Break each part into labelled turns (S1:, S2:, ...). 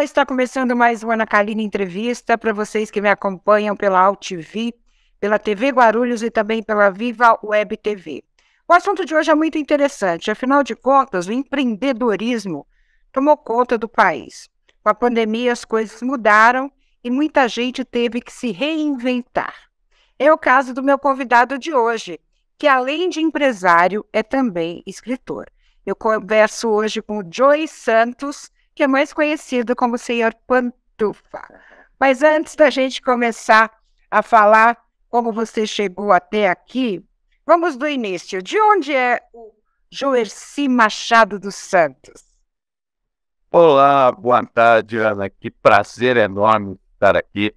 S1: está começando mais uma Ana Carolina Entrevista para vocês que me acompanham pela AltV, pela TV Guarulhos e também pela Viva Web TV. O assunto de hoje é muito interessante, afinal de contas, o empreendedorismo tomou conta do país. Com a pandemia, as coisas mudaram e muita gente teve que se reinventar. É o caso do meu convidado de hoje, que além de empresário, é também escritor. Eu converso hoje com o Joey Santos, que é mais conhecido como Senhor Pantufa. Mas antes da gente começar a falar como você chegou até aqui, vamos do início. De onde é o Joercy Machado dos Santos?
S2: Olá, boa tarde, Ana. Que prazer enorme estar aqui.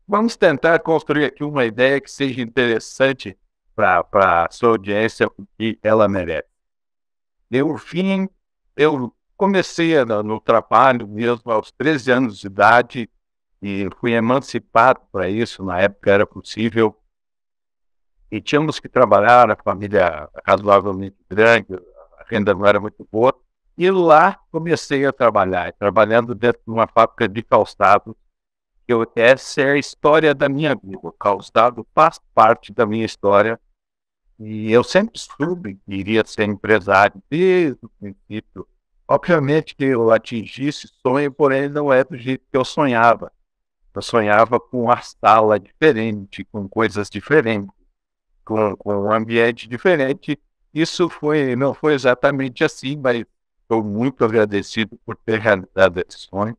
S2: Vamos tentar construir aqui uma ideia que seja interessante para a sua audiência, porque ela merece. Eu comecei no trabalho mesmo aos 13 anos de idade e fui emancipado para isso. Na época era possível e tínhamos que trabalhar, a família razoavelmente grande, a renda não era muito boa. E lá comecei a trabalhar, trabalhando dentro de uma fábrica de calçados. Essa é a história da minha vida. O calçado faz parte da minha história. E eu sempre soube que iria ser empresário desde o princípio. Obviamente que eu atingi esse sonho, porém não é do jeito que eu sonhava. Eu sonhava com uma sala diferente, com coisas diferentes, com um ambiente diferente. Isso não foi exatamente assim, mas estou muito agradecido por ter realizado esse sonho.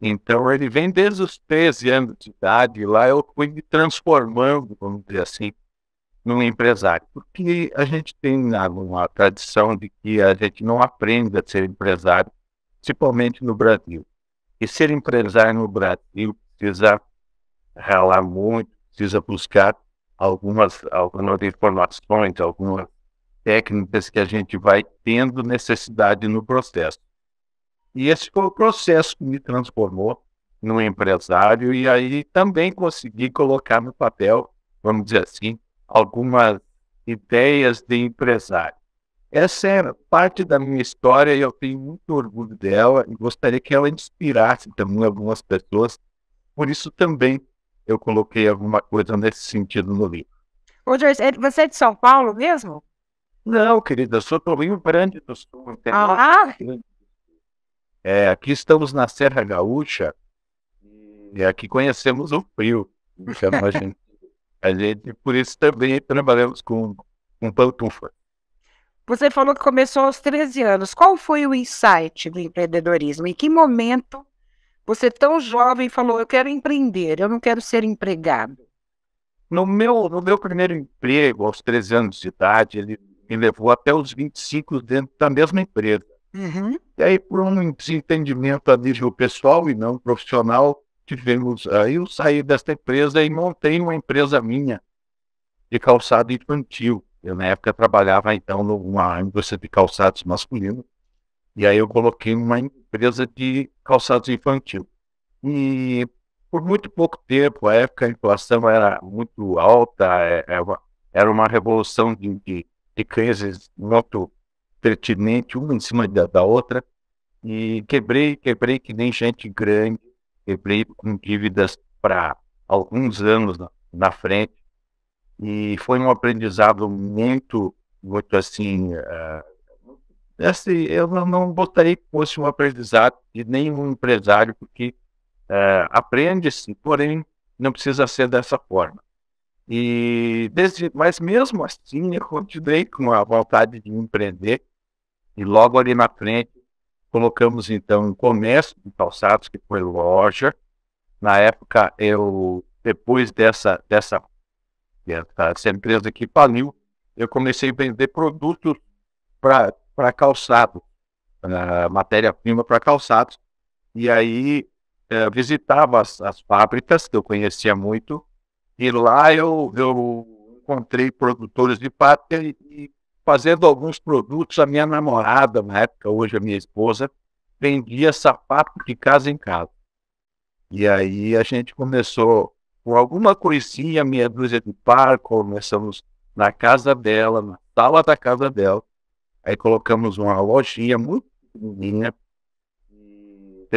S2: Então, ele vem desde os 13 anos de idade, e lá eu fui me transformando, vamos dizer assim, num empresário. Porque a gente tem uma tradição de que a gente não aprende a ser empresário, principalmente no Brasil. E ser empresário no Brasil precisa ralar muito, precisa buscar algumas informações, algumas técnicas que a gente vai tendo necessidade no processo. E esse foi o processo que me transformou num empresário e aí também consegui colocar no papel, vamos dizer assim, algumas ideias de empresário. Essa é parte da minha história e eu tenho muito orgulho dela e gostaria que ela inspirasse também algumas pessoas. Por isso também eu coloquei alguma coisa nesse sentido no livro.
S1: Ô, Joyce, você é de São Paulo mesmo?
S2: Não, querida, eu sou do Rio Grande do Sul, entendeu?
S1: Ah,
S2: Aqui estamos na Serra Gaúcha e aqui conhecemos o frio. Então a gente por isso também trabalhamos com pantufa.
S1: você falou que começou aos 13 anos. Qual foi o insight do empreendedorismo? Em que momento você, tão jovem, falou: eu quero empreender, eu não quero ser empregado?
S2: No meu primeiro emprego, aos 13 anos de idade, ele me levou até os 25 dentro da mesma empresa.
S1: Uhum.
S2: E aí, por um desentendimento a nível pessoal e não profissional, aí eu saí dessa empresa e montei uma empresa minha de calçado infantil. Eu, na época, trabalhava, então, numa indústria de calçados masculinos. E aí eu coloquei uma empresa de calçados infantil. E por muito pouco tempo, a época a inflação era muito alta, era uma revolução de crises muito pertinente, uma em cima da outra. E quebrei que nem gente grande, quebrei com dívidas para alguns anos na frente. E foi um aprendizado muito assim, eu não gostaria que fosse um aprendizado de nenhum empresário, porque aprende-se, porém não precisa ser dessa forma. Mas mesmo assim eu continuei com a vontade de empreender e logo ali na frente colocamos então um comércio de calçados que foi loja. Na época depois essa empresa que faliu, eu comecei a vender produtos para calçado, matéria-prima para calçados. E aí visitava as fábricas, que eu conhecia muito, e lá eu encontrei produtores de pátria e fazendo alguns produtos, a minha namorada, na época, hoje a minha esposa, vendia sapato de casa em casa. E aí a gente começou com alguma coisinha, meia dúzia de par, começamos na casa dela, na sala da casa dela. Aí colocamos uma lojinha muito pequenininha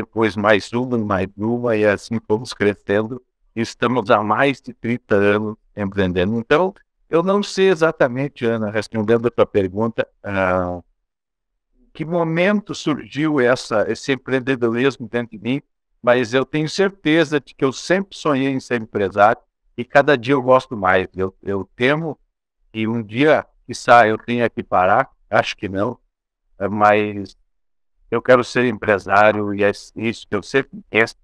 S2: depois mais uma, e assim fomos crescendo. Estamos há mais de 30 anos empreendendo. Então, eu não sei exatamente, Ana, respondendo a tua pergunta, que momento surgiu esse empreendedorismo dentro de mim, mas eu tenho certeza de que eu sempre sonhei em ser empresário e cada dia eu gosto mais. Eu temo que um dia, quizá, eu tenha que parar, acho que não, mas eu quero ser empresário e é isso que eu sempre quis.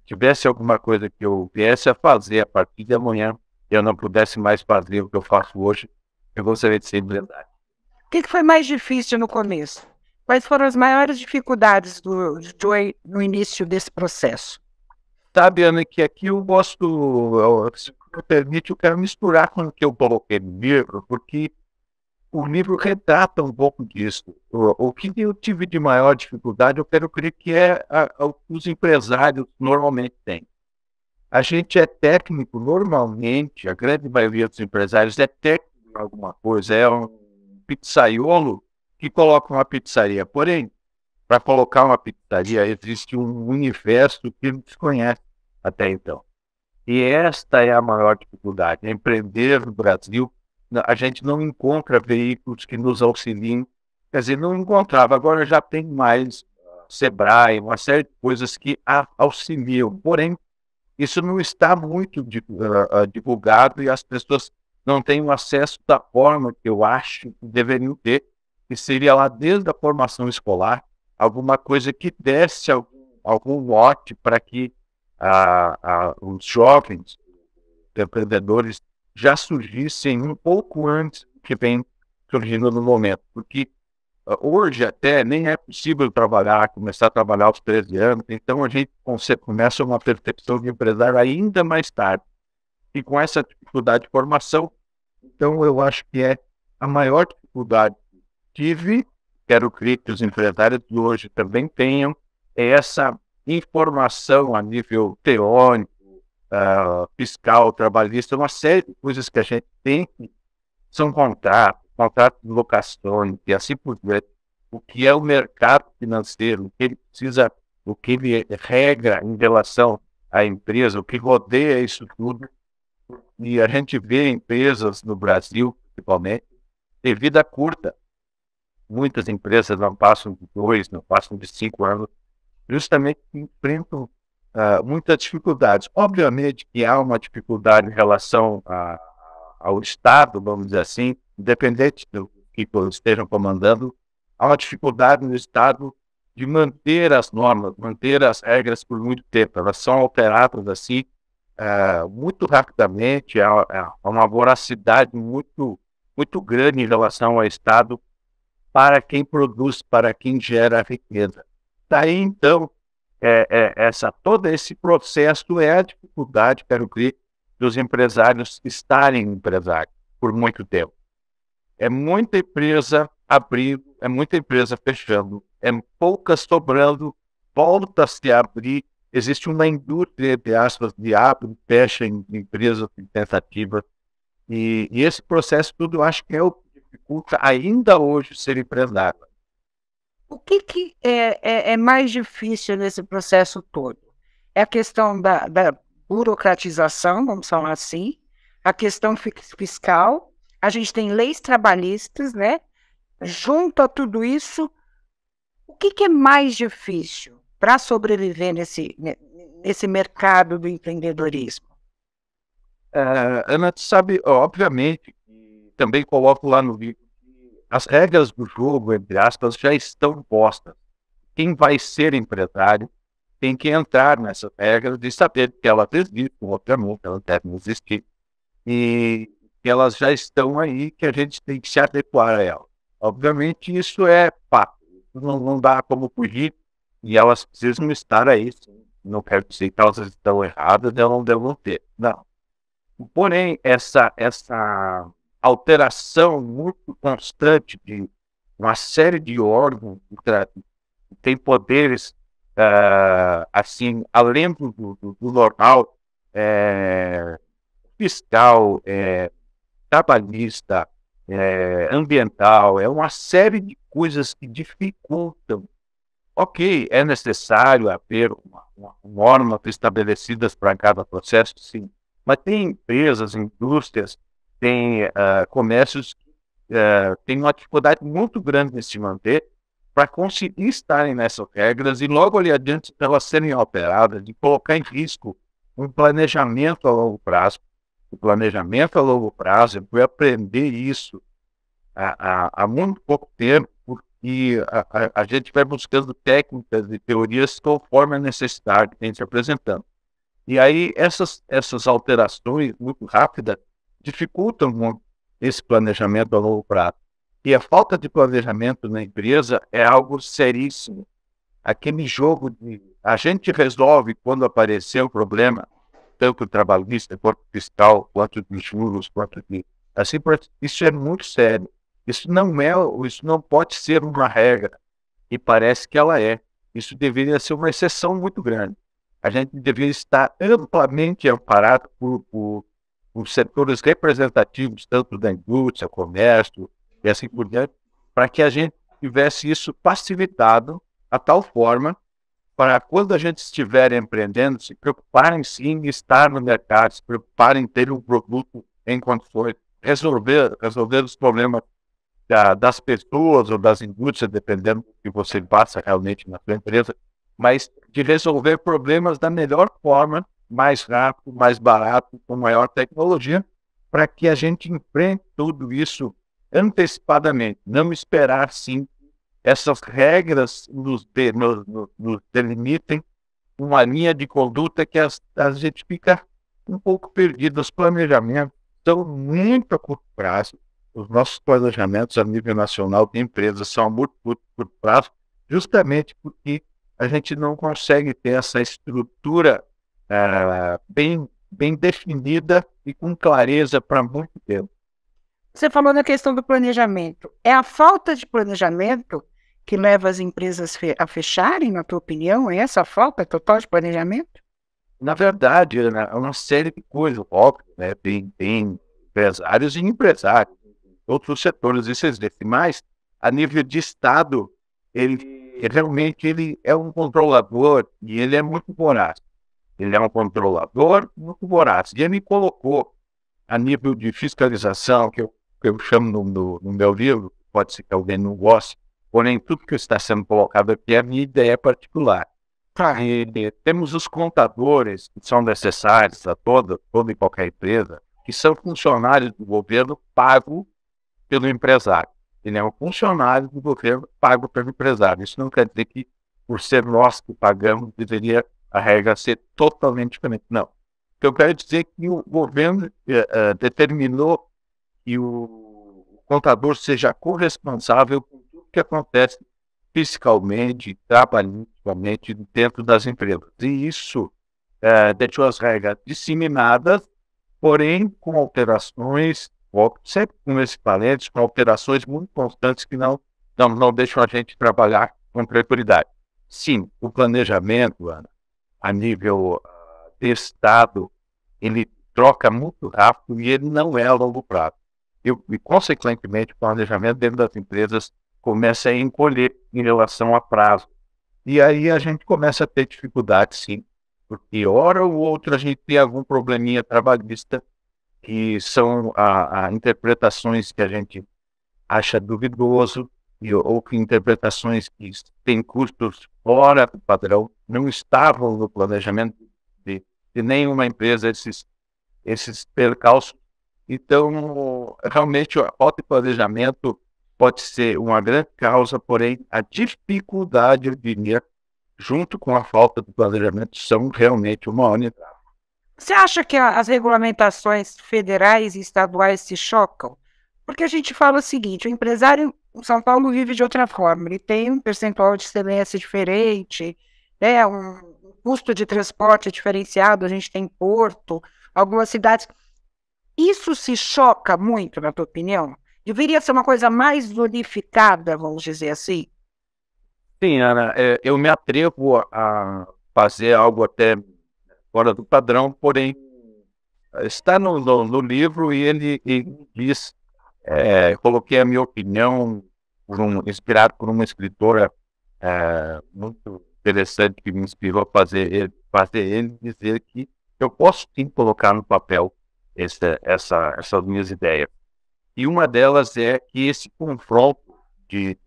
S2: Tivesse alguma coisa que eu viesse a fazer a partir de amanhã, eu não pudesse mais fazer o que eu faço hoje, eu gostaria de ser empresário.
S1: O que foi mais difícil no começo? Quais foram as maiores dificuldades do Joey no início desse processo?
S2: Sabe, Ana, que aqui eu gosto, se me permite, eu quero misturar com o que eu coloquei no livro, porque o livro retrata um pouco disso. O que eu tive de maior dificuldade, eu quero crer que os empresários normalmente têm. A gente é técnico normalmente, a grande maioria dos empresários é técnico em alguma coisa, é um pizzaiolo que coloca uma pizzaria. Porém, para colocar uma pizzaria, existe um universo que ele desconhece até então. E esta é a maior dificuldade. Empreender no Brasil, a gente não encontra veículos que nos auxiliem. Quer dizer, não encontrava. Agora já tem mais Sebrae, uma série de coisas que auxiliam. Porém, isso não está muito divulgado e as pessoas não têm o acesso da forma que eu acho que deveriam ter, que seria lá desde a formação escolar, alguma coisa que desse algum lote para que os jovens empreendedores já surgissem um pouco antes do que vem surgindo no momento. Porque hoje até nem é possível começar a trabalhar aos 13 anos, então a gente começa uma percepção de empresário ainda mais tarde. E com essa dificuldade de formação, então eu acho que é a maior dificuldade que tive, quero crer que os empresários de hoje também tenham, é essa informação a nível teórico, fiscal, trabalhista, uma série de coisas que a gente tem que são contratos de locações e assim por diante. O que é o mercado financeiro, o que ele precisa, o que ele regra em relação à empresa, o que rodeia isso tudo. E a gente vê empresas no Brasil, principalmente, de vida curta. Muitas empresas não passam de 2, não passam de 5 anos, justamente enfrentam muitas dificuldades. Obviamente que há uma dificuldade em relação ao Estado, vamos dizer assim, independente do que estejam comandando, há uma dificuldade no Estado de manter as normas, manter as regras por muito tempo. Elas são alteradas assim muito rapidamente, há uma voracidade muito, muito grande em relação ao Estado para quem produz, para quem gera riqueza. Daí, então, todo esse processo é a dificuldade, quero crer, dos empresários estarem empresários por muito tempo. É muita empresa abrindo, é muita empresa fechando, é poucas sobrando, volta-se a abrir. Existe uma indústria, entre aspas, de abre e fecha em empresas em tentativa. E esse processo tudo eu acho que é o que dificulta ainda hoje ser empresário.
S1: O que é mais difícil nesse processo todo? É a questão da burocratização, vamos falar assim, a questão fiscal, a gente tem leis trabalhistas, né? Junto a tudo isso, o que é mais difícil para sobreviver nesse mercado do empreendedorismo?
S2: Ana, tu sabe, obviamente, também coloco lá no livro, as regras do jogo, entre aspas, já estão postas. Quem vai ser empresário tem que entrar nessas regras e saber que elas existem, obviamente, elas devem existir, e que elas já estão aí, que a gente tem que se adequar a elas. Obviamente, isso é fato, não dá como fugir, e elas precisam estar aí. Não quero dizer que elas estão erradas, elas não devem ter. Não. Porém, essa alteração muito constante de uma série de órgãos que têm poderes, assim, além do normal, fiscal, trabalhista, ambiental, é uma série de coisas que dificultam Ok, é necessário haver normas estabelecidas para cada processo, sim. Mas tem empresas, indústrias, tem comércios que têm uma dificuldade muito grande de se manter para conseguir estarem nessas regras e logo ali adiante elas serem alteradas, de colocar em risco um planejamento a longo prazo. O planejamento a longo prazo, eu fui aprender isso há muito pouco tempo, porque a gente vai buscando técnicas e teorias conforme a necessidade que vem se apresentando. E aí essas alterações muito rápidas dificultam muito esse planejamento a longo prazo. E a falta de planejamento na empresa é algo seríssimo. Aquele jogo de a gente resolve quando aparecer o problema, tanto trabalhista, quanto fiscal, quanto de juros, quanto de assim, isso é muito sério. Isso não pode ser uma regra, e parece que ela é. Isso deveria ser uma exceção muito grande. A gente deveria estar amplamente amparado por setores representativos, tanto da indústria, comércio e assim por diante, para que a gente tivesse isso facilitado a tal forma para quando a gente estiver empreendendo, se preocuparem sim em estar no mercado, se preocuparem em ter um produto em condições, resolver os problemas das pessoas ou das indústrias, dependendo do que você passa realmente na sua empresa, mas de resolver problemas da melhor forma, mais rápido, mais barato, com maior tecnologia, para que a gente enfrente tudo isso antecipadamente, não esperar sim essas regras nos delimitem uma linha de conduta que a gente fica um pouco perdido. Os planejamentos são muito a curto prazo. Os nossos planejamentos a nível nacional de empresas são a muito curto prazo, justamente porque a gente não consegue ter essa estrutura bem definida e com clareza para muito tempo.
S1: Você falou na questão do planejamento. É a falta de planejamento que leva as empresas a fecharem, na tua opinião? É essa a falta total de planejamento?
S2: Na verdade, é uma série de coisas, óbvio, né? Tem empresários e empresários, outros setores, isso existe, mas a nível de Estado, ele é um controlador e ele é muito voraz. Ele é um controlador muito voraz. E ele colocou, a nível de fiscalização, que eu chamo no meu livro, pode ser que alguém não goste, porém tudo que está sendo colocado aqui é a minha ideia particular.
S1: Claro.
S2: E temos os contadores que são necessários a toda e qualquer empresa, que são funcionários do governo pago pelo empresário. Ele é um funcionário do governo pago pelo empresário. Isso não quer dizer que, por ser nós que pagamos, deveria a regra ser totalmente diferente. Não. Eu quero dizer é que o governo determinou que o contador seja corresponsável por tudo que acontece fiscalmente, trabalhisticamente dentro das empresas. E isso deixou as regras disseminadas, porém com alterações, sempre com esses parênteses, com alterações muito constantes que não deixam a gente trabalhar com tranquilidade. Sim, o planejamento, Ana, a nível de Estado, ele troca muito rápido e ele não é a longo prazo. E, consequentemente, o planejamento dentro das empresas começa a encolher em relação a prazo. E aí a gente começa a ter dificuldade, sim, porque hora ou outra a gente tem algum probleminha trabalhista, que são interpretações que a gente acha duvidoso, ou que interpretações que têm custos fora do padrão, não estavam no planejamento de nenhuma empresa, esses percalços. Então, realmente, a falta de planejamento pode ser uma grande causa, porém, a dificuldade, eu diria, junto com a falta de planejamento, são realmente uma única.
S1: Você acha que as regulamentações federais e estaduais se chocam? Porque a gente fala o seguinte, o empresário em São Paulo vive de outra forma, ele tem um percentual de ICMS diferente, né, um custo de transporte diferenciado, a gente tem porto, algumas cidades. Isso se choca muito, na tua opinião? Deveria ser uma coisa mais unificada, vamos dizer assim?
S2: Sim, Ana, eu me atrevo a fazer algo até fora do padrão, porém, está no livro e ele diz, coloquei a minha opinião inspirado por uma escritora muito interessante que me inspirou a fazer ele dizer que eu posso sim colocar no papel essas minhas ideias. E uma delas é que esse confronto de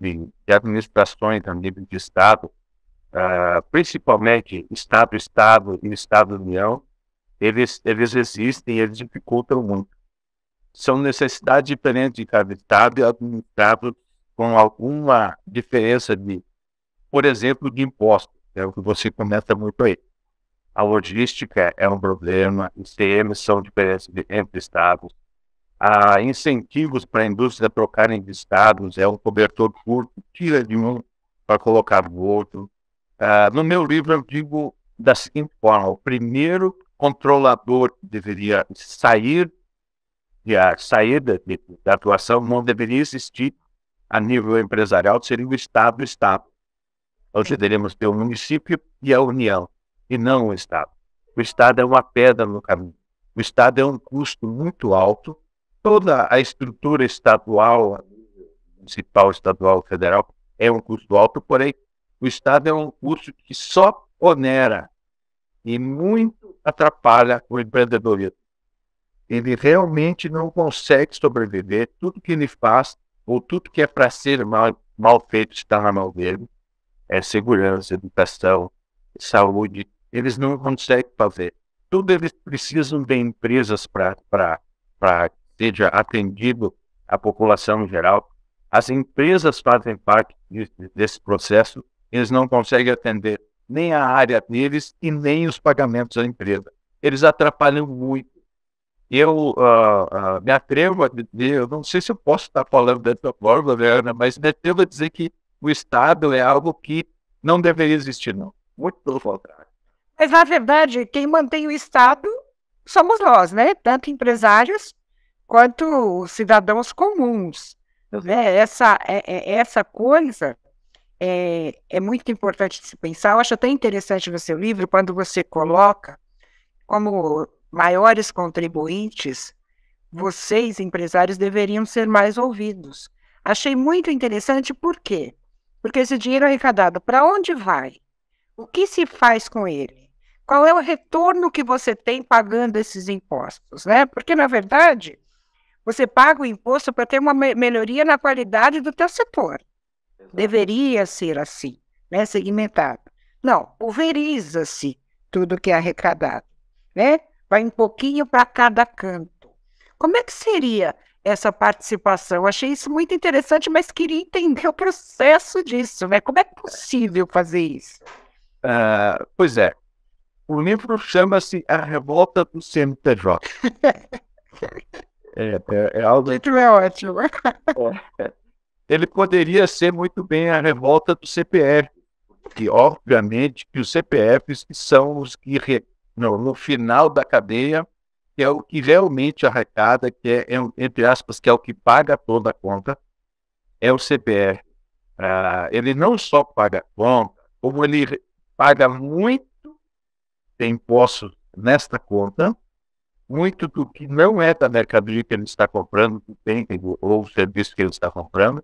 S2: administrações a nível de Estado, principalmente Estado-Estado e Estado-União, eles existem e eles dificultam muito. São necessidades diferentes de cada Estado e administrados com alguma diferença por exemplo, de impostos, é o que você comenta muito aí. A logística é um problema, ICMs são diferentes entre estados, há incentivos para a indústria trocarem de estados, é um cobertor curto, tira de um para colocar no outro. No meu livro eu digo da seguinte forma: o primeiro controlador que deveria sair da atuação não deveria existir a nível empresarial, seria o Estado. Nós deveríamos ter o município e a União, e não o Estado. O Estado é uma pedra no caminho. O Estado é um custo muito alto. Toda a estrutura estadual, municipal, estadual, federal, é um custo alto, porém, o Estado é um custo que só onera e muito atrapalha o empreendedorismo. Ele realmente não consegue sobreviver. Tudo que ele faz, ou tudo que é para ser mal feito, está na mão dele. Segurança, educação, saúde, eles não conseguem fazer. Tudo eles precisam de empresas para seja atendido a população em geral. As empresas fazem parte desse processo, eles não conseguem atender nem a área deles e nem os pagamentos da empresa. Eles atrapalham muito. Eu me atrevo a dizer, eu não sei se eu posso estar falando dessa forma, Ana, mas me atrevo a dizer que o Estado é algo que não deveria existir, não. Muito pelo contrário.
S1: Mas, na verdade, quem mantém o Estado somos nós, né? Tanto empresários quanto cidadãos comuns. Né? Essa coisa é muito importante de se pensar. Eu acho até interessante no seu livro, quando você coloca como maiores contribuintes, vocês, empresários, deveriam ser mais ouvidos. Achei muito interessante, por quê? Porque esse dinheiro arrecadado, para onde vai? O que se faz com ele? Qual é o retorno que você tem pagando esses impostos? Né? Porque, na verdade, você paga o imposto para ter uma melhoria na qualidade do teu setor. Deveria ser assim, né? Segmentado. Não, pulveriza-se tudo que é arrecadado. Né? Vai um pouquinho para cada canto. Como é que seria essa participação? Eu achei isso muito interessante, mas queria entender o processo disso, né? Como é possível fazer isso?
S2: Pois é. O livro chama-se A Revolta do CNPJ.
S1: O título é ótimo.
S2: Ele poderia ser muito bem a revolta do CPF, que obviamente que os CPFs são os que, no final da cadeia, que é o que realmente arrecada, que entre aspas, que é o que paga toda a conta, é o CPF. Ele não só paga a conta, como ele paga muito de impostos nesta conta, muito do que não é da mercadoria que ele está comprando, ou o serviço que ele está comprando,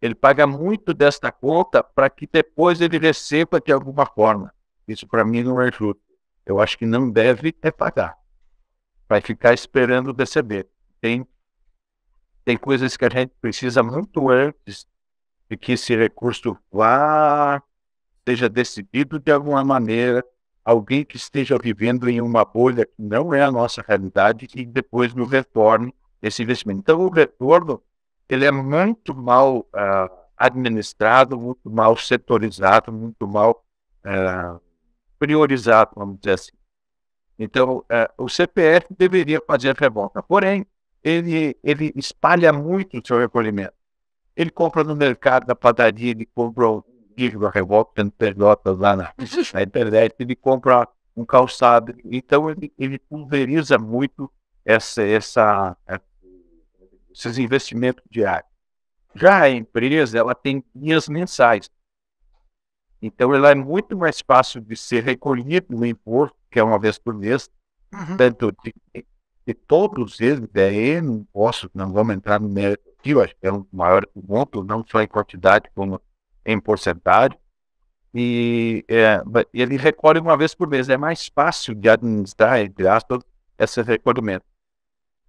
S2: ele paga muito desta conta para que depois ele receba de alguma forma. Isso para mim não é justo. Eu acho que não deve pagar. Vai ficar esperando receber. Tem coisas que a gente precisa muito antes de que esse recurso seja decidido de alguma maneira, alguém que esteja vivendo em uma bolha que não é a nossa realidade e depois nos retorne esse investimento. Então, o retorno ele é muito mal administrado, muito mal setorizado, muito mal priorizado, vamos dizer assim. Então, o CPF deveria fazer a revolta, porém, ele espalha muito o seu recolhimento. Ele compra no mercado, na padaria, ele compra um livro da revolta, tendo pelotas lá na internet, ele compra um calçado. Então, ele pulveriza muito esses investimentos diários. Já a empresa, ela tem guias mensais. Então, ela é muito mais fácil de ser recolhido no imposto, que é uma vez por mês, tanto de todos eles, N impostos, não vamos entrar no mérito aqui, eu acho que é um maior ponto, não só em quantidade, como em porcentagem. ele recolhe uma vez por mês. É mais fácil de administrar, entre aspas, esse recolhimento.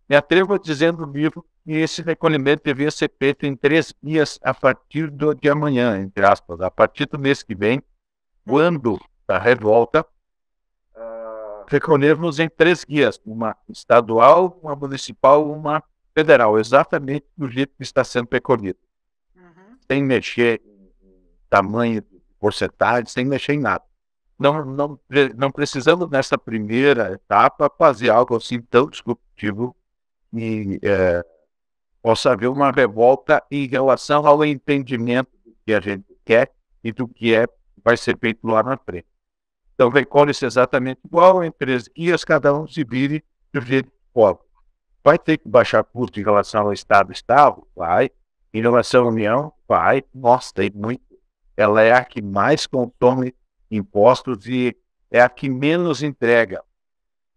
S2: Me atrevo a dizer no livro que esse recolhimento devia ser feito em 3 dias a partir de amanhã, entre aspas, a partir do mês que vem, quando a revolta, recolhermos em 3 guias, uma estadual, uma municipal, uma federal, exatamente do jeito que está sendo recolhido, sem mexer em tamanho de porcentagem, sem mexer em nada. Não precisamos, nessa primeira etapa, fazer algo assim tão disruptivo e possa haver uma revolta em relação ao entendimento do que a gente quer e do que vai ser feito lá na frente. Então, recolhe-se exatamente igual, em 3 guias, cada um se vire do jeito que pode. Vai ter que baixar custo em relação ao Estado? Vai. Em relação à União? Vai. Nossa, tem muito. Ela é a que mais consome impostos e é a que menos entrega.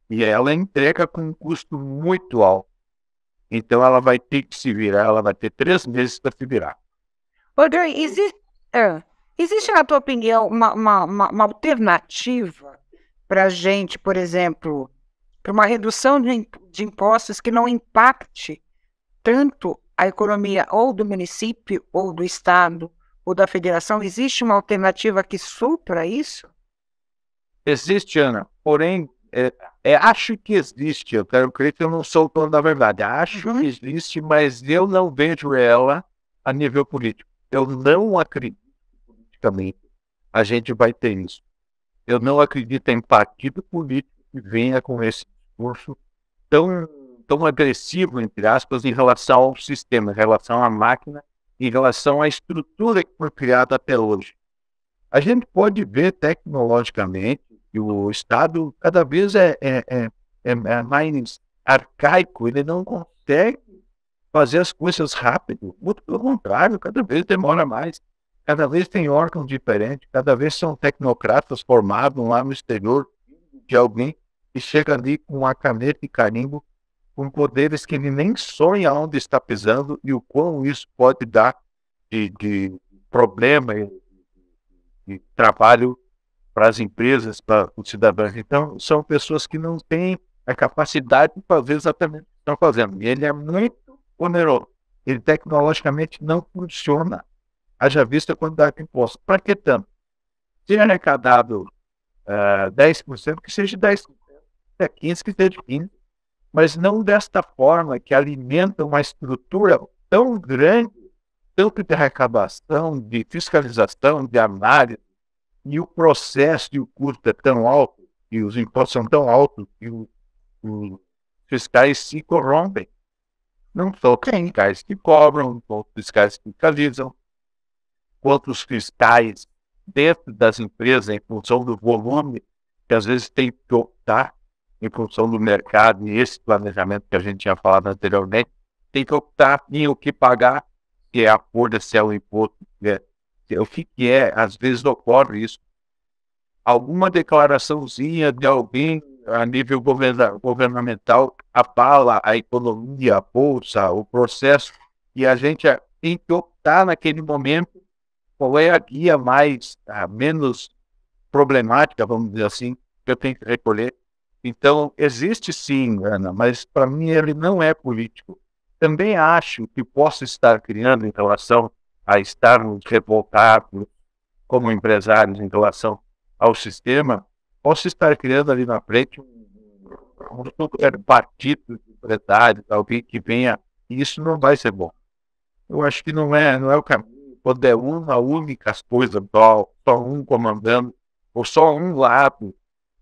S2: E ela entrega com um custo muito alto. Então, ela vai ter que se virar, ela vai ter 3 meses para se virar.
S1: Rodrigo, existe, na tua opinião, uma alternativa para a gente, por exemplo, para uma redução de impostos que não impacte tanto a economia ou do município, ou do estado, ou da federação? Existe uma alternativa que supra isso?
S2: Existe, Ana, porém, acho que existe, eu quero crer que eu não sou o dono da verdade, acho que existe, mas eu não vejo ela a nível político. Eu não acredito que politicamente a gente vai ter isso. Eu não acredito em partido político que venha com esse discurso tão agressivo, entre aspas, em relação ao sistema, em relação à máquina, em relação à estrutura que foi criada até hoje. A gente pode ver tecnologicamente que o Estado cada vez é mais arcaico, ele não consegue fazer as coisas rápido, muito pelo contrário, cada vez demora mais, cada vez tem órgãos diferentes, cada vez são tecnocratas formados lá no exterior de alguém que chega ali com uma caneta e carimbo, com poderes que ele nem sonha onde está pisando e o quão isso pode dar de problema de trabalho para as empresas, para os cidadãos. Então, são pessoas que não têm a capacidade de fazer exatamente o que estão fazendo. E ele é muito oneroso. Ele tecnologicamente não funciona. Haja vista a quantidade de impostos. Para que tanto? Se é arrecadado 10%, que seja 10%, se é 15%, que seja 15%, mas não desta forma que alimenta uma estrutura tão grande, tanto de arrecadação, de fiscalização, de análise, e o processo e o custo é tão alto, e os impostos são tão altos, que os fiscais se corrompem. Não só os fiscais que cobram, os fiscais que fiscalizam, quanto os fiscais dentro das empresas, em função do volume, que às vezes tem que optar, em função do mercado e esse planejamento que a gente tinha falado anteriormente, tem que optar em o que pagar, se é a folha, se é o imposto, o que é, às vezes ocorre isso. Alguma declaraçãozinha de alguém a nível governamental abala a economia, a bolsa, o processo, e a gente tem que optar naquele momento qual é a guia menos problemática, vamos dizer assim, que eu tenho que recolher. Então, existe sim, Ana, mas para mim ele não é político. Também acho que posso estar criando em relação a estarmos revoltados como empresários em relação ao sistema, posso estar criando ali na frente um super partido de empresários, alguém que venha, e isso não vai ser bom. Eu acho que não é o caminho, quando é uma única coisa, só um comandando, ou só um lado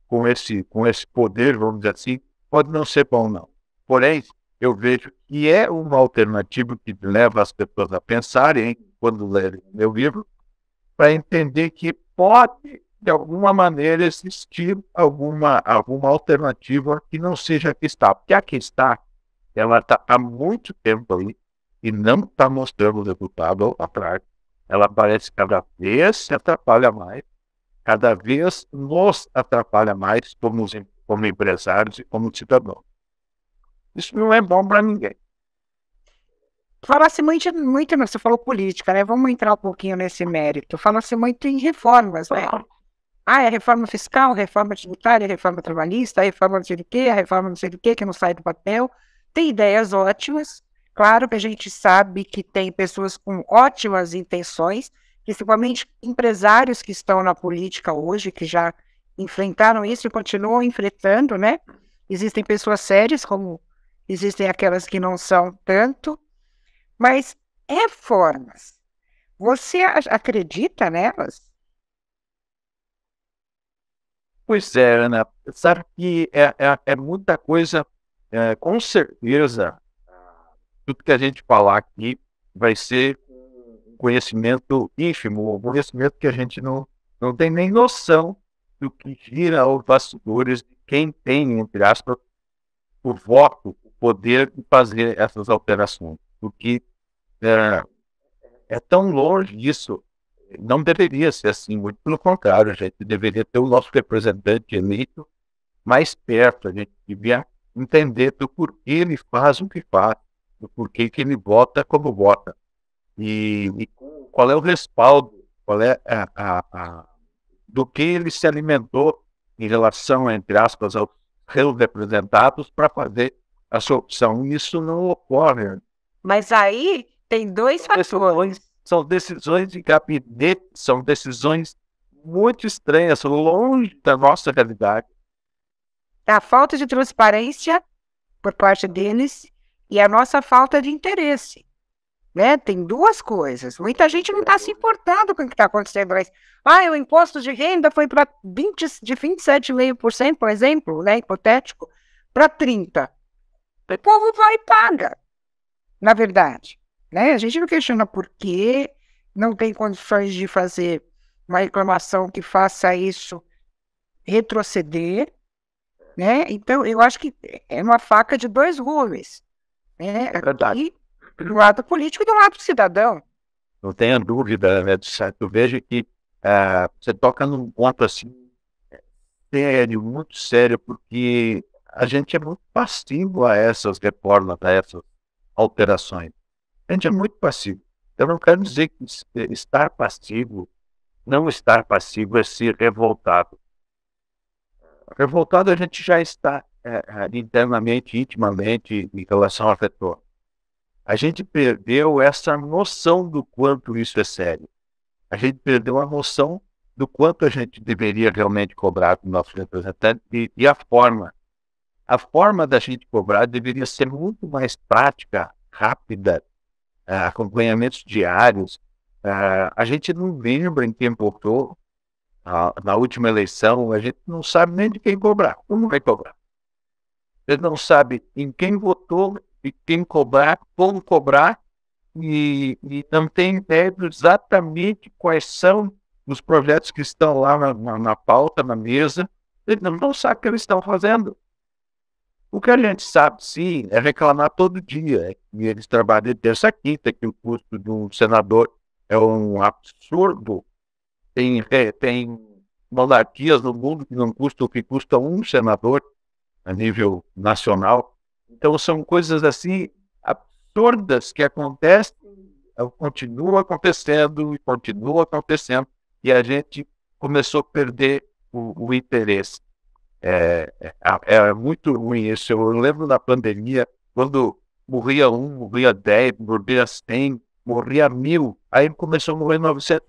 S2: com esse poder, vamos dizer assim, pode não ser bom, não. Porém, eu vejo que é uma alternativa que leva as pessoas a pensarem, quando lerem meu livro, para entender que pode, de alguma maneira, existir alguma alternativa que não seja a que está. Porque a que está, ela está há muito tempo ali e não está mostrando o resultado atrás. Ela parece cada vez se atrapalha mais, cada vez nos atrapalha mais como empresários e como cidadãos. Isso não é bom para ninguém.
S1: Fala-se muito, você falou política, né? Vamos entrar um pouquinho nesse mérito. Fala-se muito em reformas, né? Ah, é reforma fiscal, reforma tributária, reforma trabalhista, reforma não sei do quê, a reforma não sei do quê, que não sai do papel. Tem ideias ótimas. Claro que a gente sabe que tem pessoas com ótimas intenções, principalmente empresários que estão na política hoje, que já enfrentaram isso e continuam enfrentando, né? Existem pessoas sérias, como existem aquelas que não são tanto, mas reformas, você acredita nelas?
S2: Pois é, Ana, sabe que é muita coisa, com certeza, tudo que a gente falar aqui vai ser um conhecimento ínfimo, um conhecimento que a gente não tem nem noção do que gira aos bastidores de quem tem, entre aspas, o voto, o poder de fazer essas alterações. Porque é, é tão longe disso, não deveria ser assim, muito pelo contrário, a gente deveria ter o nosso representante eleito mais perto, a gente devia entender do porquê ele faz o que faz, do porquê que ele vota como vota, e qual é o respaldo, qual é do que ele se alimentou em relação, entre aspas, aos seus representados para fazer a sua opção. Isso não ocorre.
S1: Mas aí tem dois fatores.
S2: São decisões de gabinete, são decisões muito estranhas, longe da nossa realidade.
S1: A falta de transparência por parte deles e a nossa falta de interesse, né? Tem duas coisas. Muita gente não está se importando com o que está acontecendo. Mas, o imposto de renda foi para de 27,5%, por exemplo, né, hipotético, para 30%. O povo vai e paga, na verdade. Né? A gente não questiona por quê, não tem condições de fazer uma reclamação que faça isso retroceder, né? Então, eu acho que é uma faca de dois gumes, né?
S2: É verdade.
S1: Do lado político e do lado cidadão.
S2: Não tenha dúvida, né, eu vejo que você toca num ponto assim, sério, muito sério, porque a gente é muito passivo a essas reformas, a essas alterações. A gente é muito passivo. Eu não quero dizer que estar passivo, não estar passivo é ser revoltado. Revoltado a gente já está internamente, intimamente, em relação ao retorno. A gente perdeu essa noção do quanto isso é sério. A gente perdeu a noção do quanto a gente deveria realmente cobrar do nosso representante e a forma. A forma da gente cobrar deveria ser muito mais prática, rápida, acompanhamentos diários. A gente não lembra em quem votou na última eleição, a gente não sabe nem de quem cobrar. Como vai cobrar? Você não sabe em quem votou, de quem cobrar, como cobrar, e não tem ideia exatamente quais são os projetos que estão lá na pauta, na mesa. Ele não sabe o que eles estão fazendo. O que a gente sabe, sim, é reclamar todo dia. E eles trabalham de terça a quinta, que o custo de um senador é um absurdo. Tem monarquias no mundo que não custam o que custa um senador a nível nacional. Então, são coisas assim absurdas que acontecem, continuam acontecendo e continuam acontecendo, e a gente começou a perder o interesse. É muito ruim isso. Eu lembro da pandemia, quando morria morria 10, morria 100, morria 1.000, aí começou a morrer 900.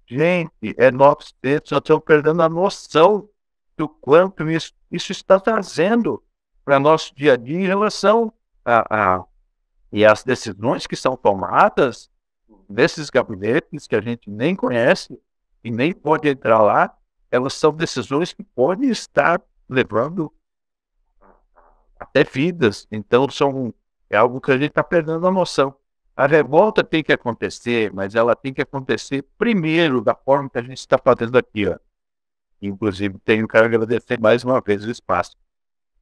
S2: Gente, é 900, nós estamos perdendo a noção do quanto isso está trazendo para nosso dia a dia em relação e as decisões que são tomadas nesses gabinetes que a gente nem conhece e nem pode entrar lá, elas são decisões que podem estar levando até vidas. Então, é algo que a gente está perdendo a noção. A revolta tem que acontecer, mas ela tem que acontecer primeiro da forma que a gente está fazendo aqui. Inclusive, quero agradecer mais uma vez o espaço.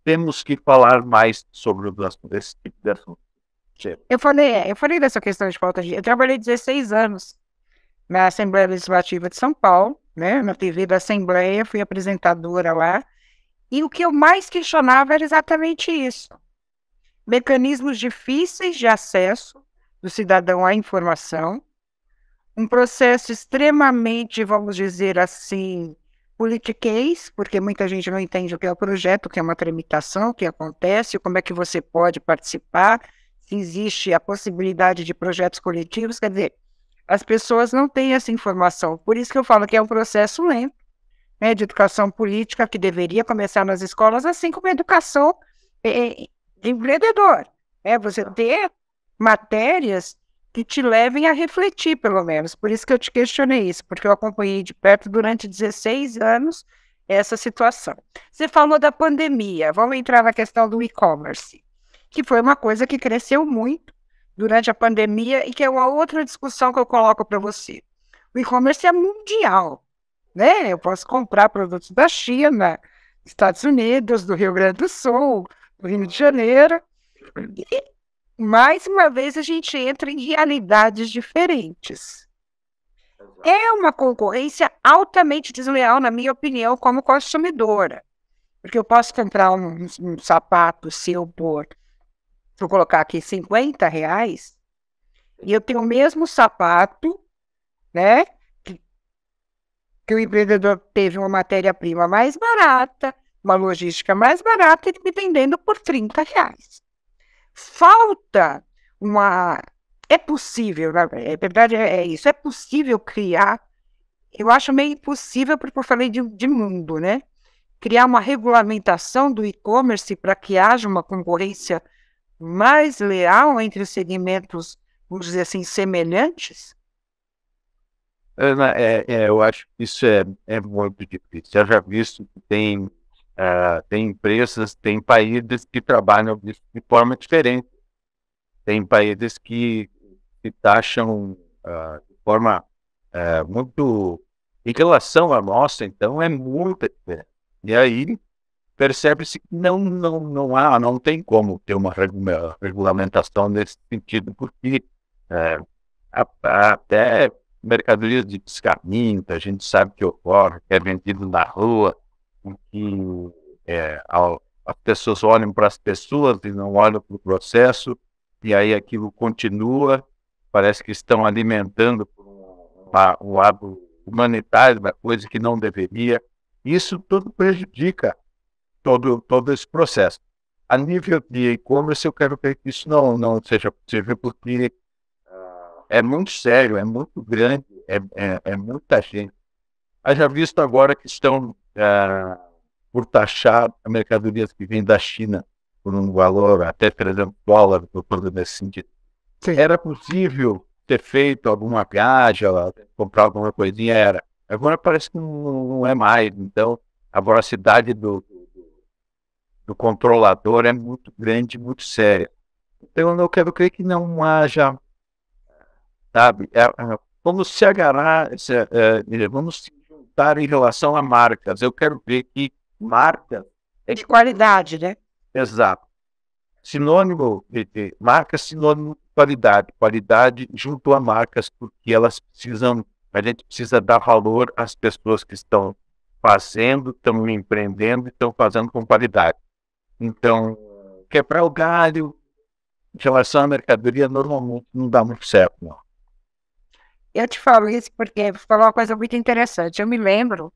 S2: Temos que falar mais sobre esse tipo de assunto.
S1: Eu falei dessa questão de pauta. Eu trabalhei 16 anos na Assembleia Legislativa de São Paulo, né, na TV da Assembleia, fui apresentadora lá, e o que eu mais questionava era exatamente isso. mecanismos difíceis de acesso do cidadão à informação, um processo extremamente, vamos dizer assim, politiquês, porque muita gente não entende o que é o projeto, o que é uma tramitação, o que acontece, como é que você pode participar, se existe a possibilidade de projetos coletivos, quer dizer, as pessoas não têm essa informação. Por isso que eu falo que é um processo lento, né, de educação política que deveria começar nas escolas, assim como a educação de empreendedor. Você ter matérias que te levem a refletir, pelo menos. Por isso que eu te questionei isso, porque eu acompanhei de perto durante 16 anos essa situação. Você falou da pandemia, vamos entrar na questão do e-commerce, que foi uma coisa que cresceu muito durante a pandemia e que é uma outra discussão que eu coloco para você. O e-commerce é mundial, né? Eu posso comprar produtos da China, Estados Unidos, do Rio Grande do Sul, do Rio de Janeiro, e mais uma vez a gente entra em realidades diferentes. É uma concorrência altamente desleal, na minha opinião, como consumidora. Porque eu posso comprar um sapato seu vou colocar aqui, R$ 50, e eu tenho o mesmo sapato, né? Que o empreendedor teve uma matéria-prima mais barata, uma logística mais barata, ele me vendendo por R$ 30. Falta uma... É possível, na verdade é isso, é possível criar, eu acho meio impossível porque eu falei de mundo, né? Criar uma regulamentação do e-commerce para que haja uma concorrência mais leal entre os segmentos, vamos dizer assim, semelhantes?
S2: Ana, eu acho que isso é muito difícil. Eu já visto que tem empresas, tem países que trabalham disso de forma diferente. Tem países que taxam de forma muito... Em relação à nossa, então, é muito diferente. E aí percebe-se que não tem como ter uma regulamentação nesse sentido, porque até mercadorias de descaminho, a gente sabe que ocorre, que é vendido na rua, em que as pessoas olham para as pessoas e não olham para o processo, e aí aquilo continua, parece que estão alimentando por um lado humanitário, uma coisa que não deveria. Isso tudo prejudica todo esse processo. A nível de e-commerce, eu quero que isso não seja possível, porque é muito sério, é muito grande, é muita gente. Haja visto agora que estão por taxar mercadorias que vêm da China por um valor até $300, por coisa nesse sentido.
S1: Sim.
S2: Era possível ter feito alguma viagem, comprar alguma coisinha, era. Agora parece que não é mais. Então, a voracidade do controlador é muito grande, muito séria. Então, eu quero crer que não haja, sabe, vamos se agarrar, vamos se juntar em relação a marcas. Eu quero ver que marcas...
S1: De qualidade, né?
S2: Exato. Sinônimo de marca, sinônimo de qualidade. Qualidade junto a marcas, porque elas precisam, a gente precisa dar valor às pessoas que estão fazendo, estão empreendendo e estão fazendo com qualidade. Então, quebrar o galho em relação à mercadoria normalmente não dá muito certo, não.
S1: Eu te falo isso porque você falou uma coisa muito interessante. Eu me lembro,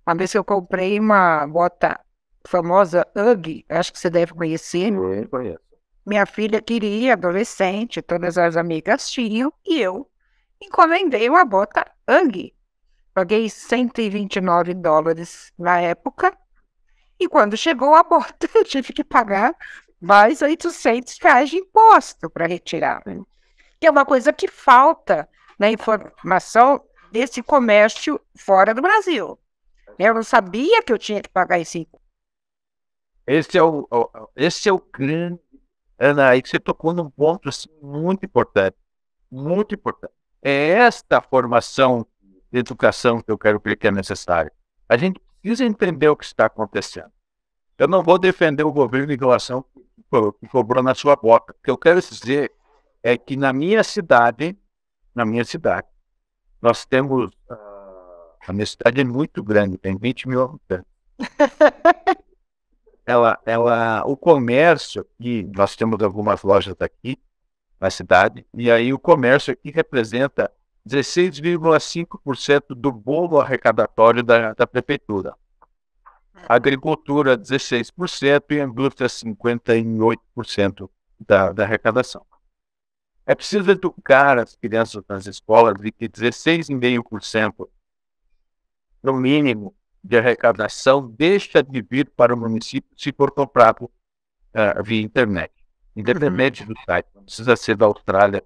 S1: uma vez que eu comprei uma bota famosa UGG, acho que você deve conhecer.
S2: Eu conheço.
S1: Minha filha queria, adolescente, todas as amigas tinham, e eu encomendei uma bota UGG. Paguei $129 na época, e quando chegou a bota, eu tive que pagar mais R$ 800 de imposto para retirar. Que é uma coisa que falta na informação desse comércio fora do Brasil. Eu não sabia que eu tinha que pagar esse imposto.
S2: Esse é o grande... Ana, aí você tocou num ponto assim, muito importante. Muito importante. É esta formação de educação que eu quero ver que é necessária. A gente precisa entender o que está acontecendo. Eu não vou defender o governo em relação ao que cobrou na sua bota. O que eu quero dizer é que na minha cidade, nós temos... a minha cidade é muito grande, tem 20 mil habitantes. o comércio aqui, nós temos algumas lojas aqui na cidade, e aí o comércio aqui representa 16,5% do bolo arrecadatório da prefeitura. A agricultura, 16%, e a indústria, 58% da arrecadação. É preciso educar as crianças nas escolas de que 16,5%, no mínimo, de arrecadação deixa de vir para o município se for comprado via internet. Independente do site, não precisa ser da Austrália,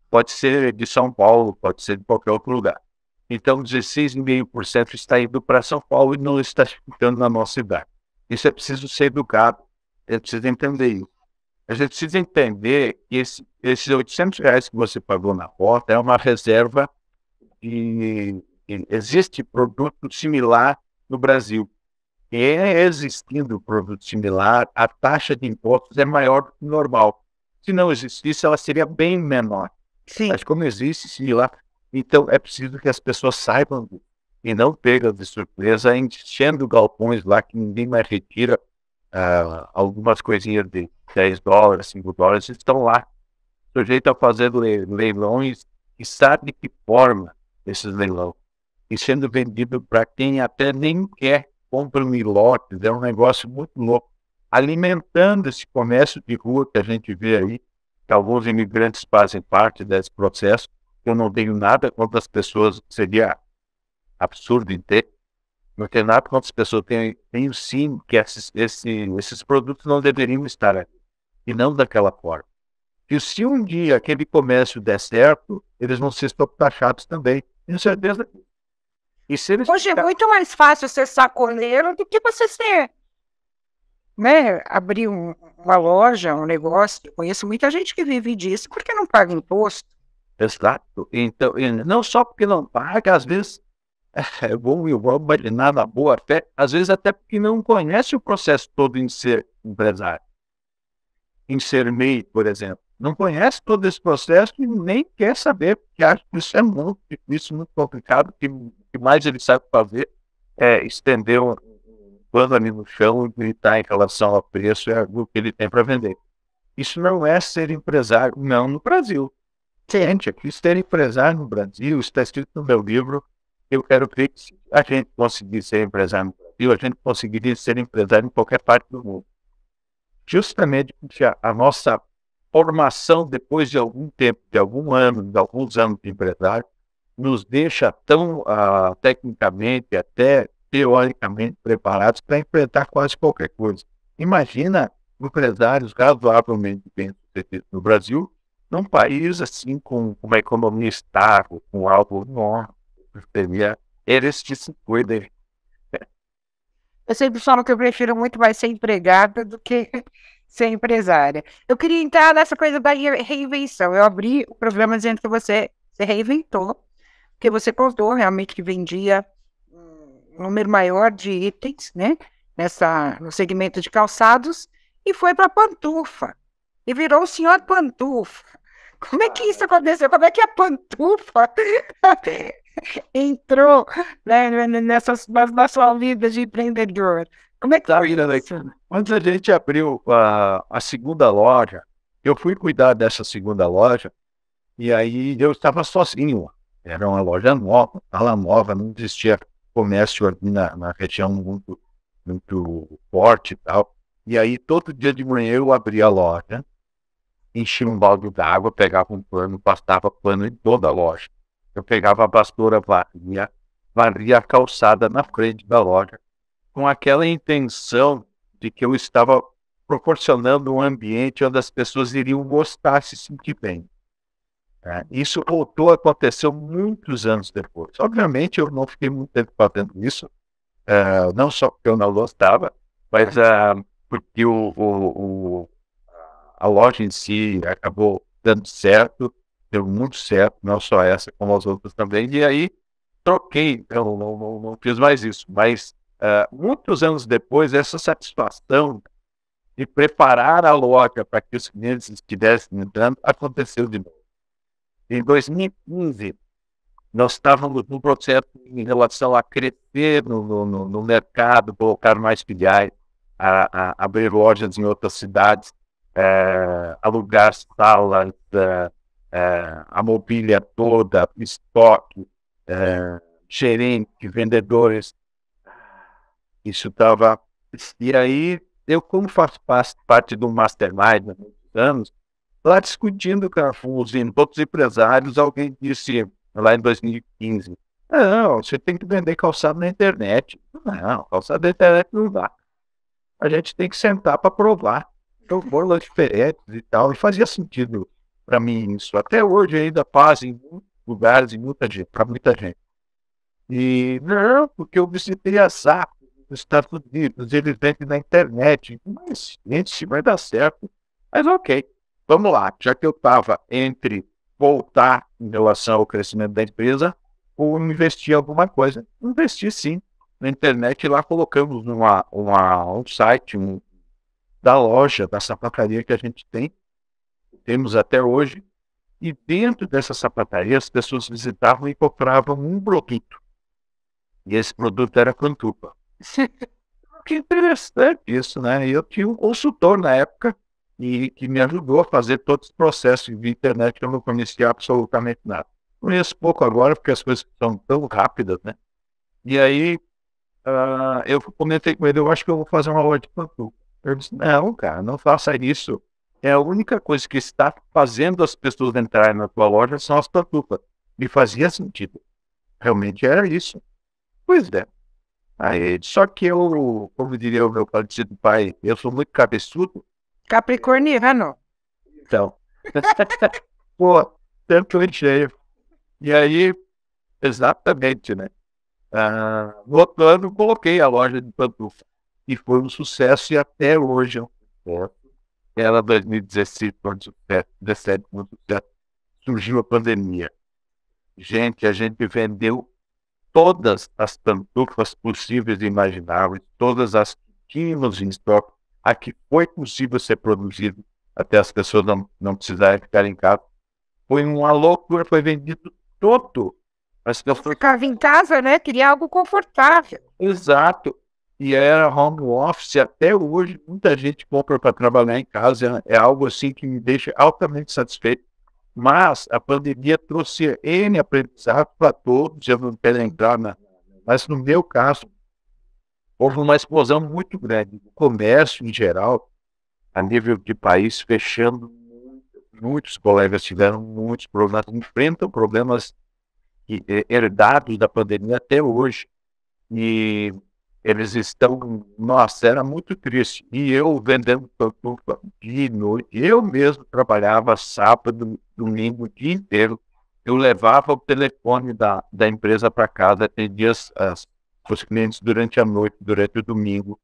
S2: pode ser de São Paulo, pode ser de qualquer outro lugar. Então, 16,5% está indo para São Paulo e não está ficando na nossa cidade. Isso é preciso ser educado, é preciso entender isso. A gente precisa entender que esses R$ 800 que você pagou na porta é uma reserva de... Existe produto similar no Brasil. E existindo produto similar, a taxa de impostos é maior do que o normal. Se não existisse, ela seria bem menor.
S1: Sim.
S2: Mas como existe similar, então é preciso que as pessoas saibam e não pegam de surpresa, enchendo galpões lá que ninguém mais retira algumas coisinhas de $10, $5, estão lá, sujeito a fazer leilões e sabe de que forma esses leilões. E sendo vendido para quem até nem quer, compra em lotes, é um negócio muito louco, alimentando esse comércio de rua que a gente vê aí, que alguns imigrantes fazem parte desse processo. Eu não tenho nada contra as pessoas, seria absurdo em ter, não tenho nada contra as pessoas, tenho sim que esses produtos não deveriam estar aqui, e não daquela forma. E se um dia aquele comércio der certo, eles vão ser taxados também, tenho certeza. E se eles
S1: Hoje é muito mais fácil ser sacoleiro do que você ser, né, abrir uma loja, um negócio. Eu conheço muita gente que vive disso porque não paga imposto.
S2: Exato. Então, não só porque não paga, às vezes é bom e vou imaginar na boa fé, às vezes até porque não conhece o processo todo em ser empresário, em ser MEI, por exemplo. Não conhece todo esse processo e nem quer saber, porque acha que isso é muito difícil, muito complicado. O que mais ele sabe fazer é estender um pano ali no chão e gritar em relação ao preço e o que ele tem para vender. Isso não é ser empresário, não no Brasil. Gente, aqui ser empresário no Brasil, está escrito no meu livro. Eu quero ver que se a gente conseguir ser empresário no Brasil, a gente conseguiria ser empresário em qualquer parte do mundo. Justamente porque a nossa formação, depois de algum tempo, de alguns anos de empresário, nos deixa tão tecnicamente, até teoricamente preparados para enfrentar quase qualquer coisa. Imagina empresários razoavelmente bem-sucedidos no Brasil, num país assim com uma economia estável, com algo enorme, seria eles que se cuidem.
S1: Eu sempre falo que eu prefiro muito mais ser empregada do que ser empresária. Eu queria entrar nessa coisa da reinvenção. Eu abri o programa dizendo que você se reinventou, que você contou realmente que vendia um número maior de itens, né, no segmento de calçados, e foi para pantufa, e virou o senhor pantufa. Como é que isso aconteceu? Como é que a pantufa entrou, né, na sua vida de empreendedor? Como é que foi isso?
S2: Quando a gente abriu a segunda loja, eu fui cuidar dessa segunda loja, e aí eu estava sozinho. Era uma loja nova, sala nova, não existia comércio aqui na região muito forte e tal. E aí todo dia de manhã eu abria a loja, enchia um balde d'água, pegava um pano, passava pano em toda a loja. Eu pegava a vassoura, varria a calçada na frente da loja, com aquela intenção de que eu estava proporcionando um ambiente onde as pessoas iriam gostar, se sentir bem. Isso voltou a acontecer muitos anos depois. Obviamente, eu não fiquei muito tempo fazendo isso, não só porque eu não gostava, mas porque a loja em si acabou dando certo, deu muito certo, não só essa, como as outras também, e aí troquei, eu não fiz mais isso. Mas muitos anos depois, essa satisfação de preparar a loja para que os clientes estivessem entrando aconteceu de novo. Em 2015, nós estávamos num processo em relação a crescer no mercado, colocar mais filiais. abrir lojas em outras cidades, alugar salas, a mobília toda, estoque, gerente, vendedores. Isso estava. E aí, eu, como faço parte do Mastermind há muitos anos, lá discutindo com os outros empresários, alguém disse, lá em 2015, não, você tem que vender calçado na internet. Não, calçado na internet não dá. A gente tem que sentar para provar. Então, borlas diferentes e tal. E fazia sentido para mim isso. Até hoje ainda fazem em muitos lugares, e muita gente, para muita gente. E não, porque eu visitei a SAP nos Estados Unidos, eles vendem na internet. Mas, gente, se vai dar certo. Mas ok, vamos lá. Já que eu estava entre voltar em relação ao crescimento da empresa ou investir em alguma coisa. Investi sim na internet e lá colocamos um site da loja, da sapataria que a gente tem, temos até hoje. E dentro dessa sapataria as pessoas visitavam e compravam um produto. E esse produto era Pantufa. Que interessante isso, né? Eu tinha um consultor na época e que me ajudou a fazer todos os processos de internet que eu não conhecia absolutamente nada. Conheço pouco agora porque as coisas são tão rápidas, né? E aí eu comentei com ele, eu acho que eu vou fazer uma loja de Pantufa. Eu disse, não, cara, não faça isso. É a única coisa que está fazendo as pessoas entrarem na tua loja são as pantufas. Me fazia sentido. Realmente era isso. Pois é. Aí, só que eu, como diria o meu falecido pai, eu sou muito cabeçudo,
S1: Capricorniano.
S2: então, pô, tanto encheio. E aí, exatamente, né? No outro ano, coloquei a loja de pantufa. E foi um sucesso, e até hoje é um sucesso. Era 2016, foi um sucesso, 17, foi um sucesso. Surgiu a pandemia. Gente, a gente vendeu todas as pantufas possíveis e imagináveis, todas as que tínhamos em estoque, a que foi possível ser produzido, até as pessoas não precisarem ficar em casa. Foi uma loucura, foi vendido todo. As pessoas...
S1: Ficava em casa, né? Queria algo confortável.
S2: Exato. E era home office até hoje. Muita gente compra para trabalhar em casa. É algo assim que me deixa altamente satisfeito. Mas a pandemia trouxe N aprendizado para todos. Eu não quero entrar mas no meu caso, houve uma explosão muito grande. O comércio em geral, a nível de país, fechando. Muitos colegas tiveram muitos problemas, enfrentam problemas herdados da pandemia até hoje. E eles estão, nossa, era muito triste. E eu vendendo pantufa de noite, eu mesmo trabalhava sábado, domingo, o dia inteiro. Eu levava o telefone da empresa para casa, atendia os clientes durante a noite, durante o domingo.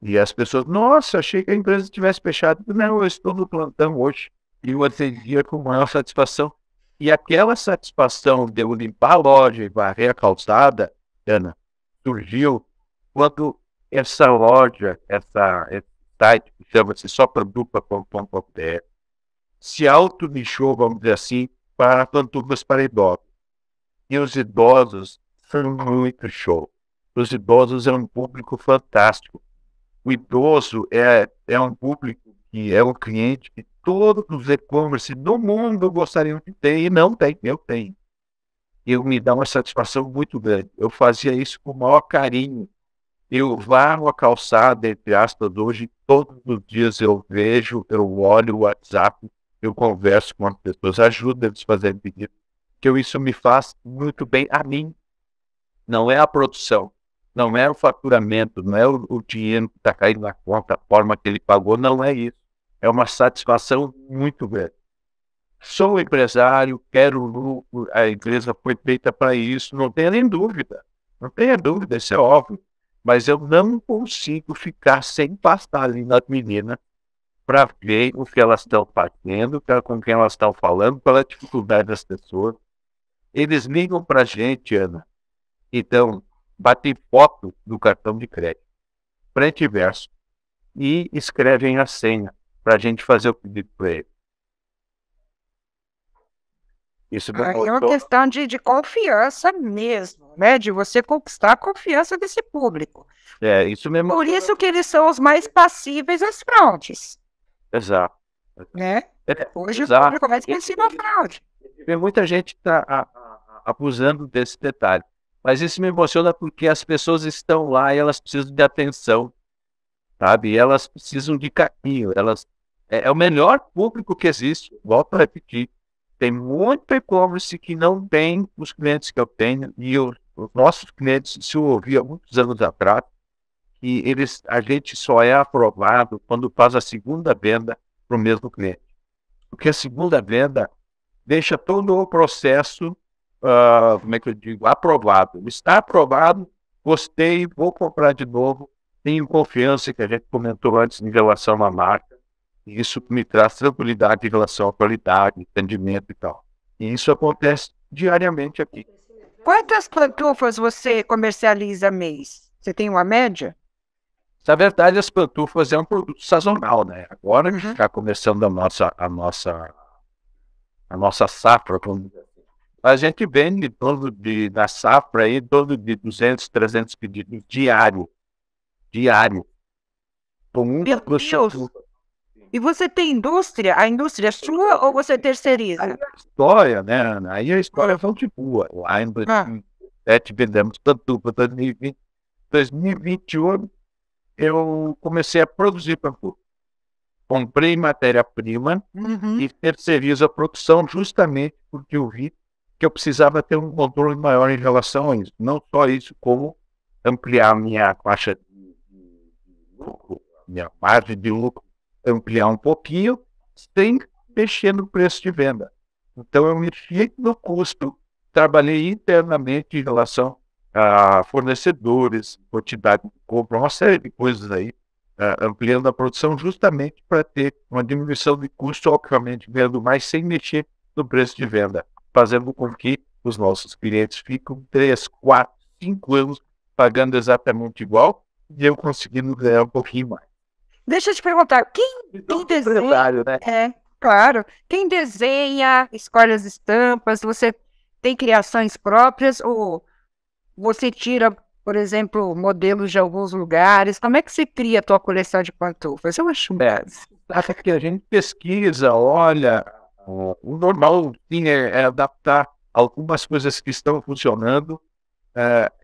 S2: E as pessoas, nossa, achei que a empresa tivesse fechado. Não, eu estou no plantão hoje. E eu atendia com maior satisfação. E aquela satisfação de eu limpar a loja e varrer a calçada, Ana, surgiu quando essa loja, esse site que chama-se soprantufa.com.br, se auto-nichou, vamos dizer assim, para pantufas para idosos. E os idosos são muito show. Os idosos é um público fantástico. O idoso é um público que é um cliente que todos os e-commerce do mundo gostariam de ter e não tem, eu tenho. E me dá uma satisfação muito grande. Eu fazia isso com o maior carinho. Eu varro a calçada, entre aspas, hoje, todos os dias eu vejo, eu olho o WhatsApp, eu converso com as pessoas, ajudo eles a fazerem pedido, que isso me faz muito bem a mim. Não é a produção, não é o faturamento, não é o dinheiro que está caindo na conta, a forma que ele pagou, não é isso. É uma satisfação muito grande. Sou empresário, quero lucro, a empresa foi feita para isso, não tenha nem dúvida. Não tenha dúvida, isso é óbvio. Mas eu não consigo ficar sem passar ali nas meninas para ver o que elas estão fazendo, com quem elas estão falando, qual é a dificuldade das pessoas. Eles ligam para a gente, Ana, então, batem foto do cartão de crédito, frente e verso, e escrevem a senha para a gente fazer o pedido para ele. Isso me
S1: Aí é uma
S2: mostrou.
S1: questão de confiança mesmo, né? De você conquistar a confiança desse público.
S2: Isso me
S1: Por
S2: mostrou.
S1: isso que eles são os mais passíveis às fraudes,
S2: Exato.
S1: né? Hoje o
S2: Exato.
S1: público mais sensível à fraude.
S2: Tem muita gente que está abusando desse detalhe. Mas isso me emociona porque as pessoas estão lá e elas precisam de atenção, sabe? E elas precisam de carinho. É o melhor público que existe. Volto a repetir. Tem muito e-commerce que não tem os clientes que eu tenho. E os nossos clientes, se eu ouvi há muitos anos atrás, que a gente só é aprovado quando faz a segunda venda para o mesmo cliente. Porque a segunda venda deixa todo o processo, como é que eu digo, aprovado. Está aprovado, gostei, vou comprar de novo, tenho confiança que a gente comentou antes em relação à marca, e isso me traz tranquilidade em relação à qualidade, entendimento e tal. E isso acontece diariamente aqui.
S1: Quantas pantufas você comercializa mês? Você tem uma média?
S2: Na verdade, as pantufas é um produto sazonal, né? Agora que está começando a nossa safra, vamos dizer assim. A gente vende na safra aí, em torno de 200, 300 pedidos diário. Com
S1: Meu Deus! E você tem indústria? A indústria é sua ou você terceiriza?
S2: História, né, Ana? Aí a história foi de boa. Lá em
S1: Ah,
S2: 2007 vendemos pantufa, 2020, 2021 eu comecei a produzir pantufa. Comprei matéria-prima e terceirizo a produção justamente porque eu vi que eu precisava ter um controle maior em relação a isso. Não só isso, como ampliar minha faixa de lucro, minha margem de lucro, ampliar um pouquinho, sem mexer no preço de venda. Então, eu mexi no custo, trabalhei internamente em relação a fornecedores, quantidade de compra, uma série de coisas aí, ampliando a produção justamente para ter uma diminuição de custo, obviamente, vendo mais sem mexer no preço de venda, fazendo com que os nossos clientes fiquem 3, 4, 5 anos pagando exatamente igual e eu conseguindo ganhar um pouquinho mais.
S1: deixa eu te perguntar, quem desenha?
S2: Né?
S1: É, claro. Quem desenha, escolhe as estampas, você tem criações próprias ou você tira, por exemplo, modelos de alguns lugares? Como é que você cria a tua coleção de pantufas? Eu acho
S2: até que a gente pesquisa, olha, o normal sim, é adaptar algumas coisas que estão funcionando